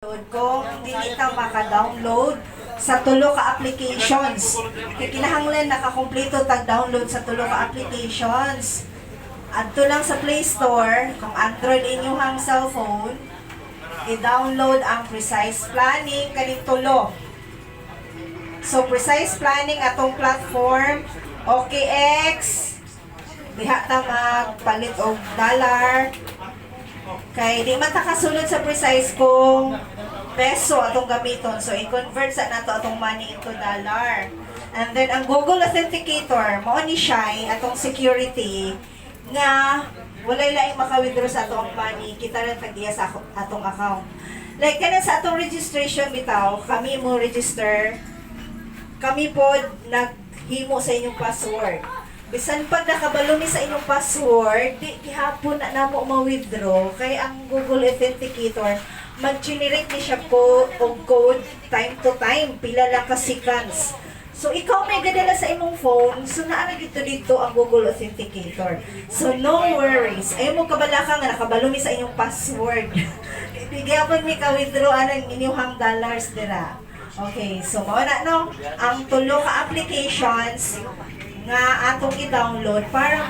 Kung dili ta maka-download sa tulo ka applications. Kaya kinahanglan nakakompleto tag-download sa tulo ka applications. Adto lang sa Play Store, kung Android inyong cellphone, i-download ang Precise Planning kaning tulo. So Precise Planning atong platform, OKX, diha ta magpalit og dollar. Kay di man ta kasulod sa Precise kung peso atong gamiton. So i-convert sa nato atong money into dollar. And then ang Google Authenticator, mao ni siya atong security nga walay laing maka-withdraw sa atong money, kita lang tagdiya sa atong account. Like kana sa atong registration bitaw, kami mo register, kami pod naghimo sa inyong password. Bisan pag nakabalo ni sa inyong password, di gihapon na namo ma-withdraw kay ang Google Authenticator mag-generate ni siya po og code time to time, pila lang ka seconds. So ikaw may gadala sa imong phone, so naa dito ang Google Authenticator. So no worries. Ay mo kabala ka nga nakabalo ni sa inyong password. Di gihapon mi ka withdraw ang inyong dollars dira. Okay, so mao na no, ang tulo ka applications nga atong i-download para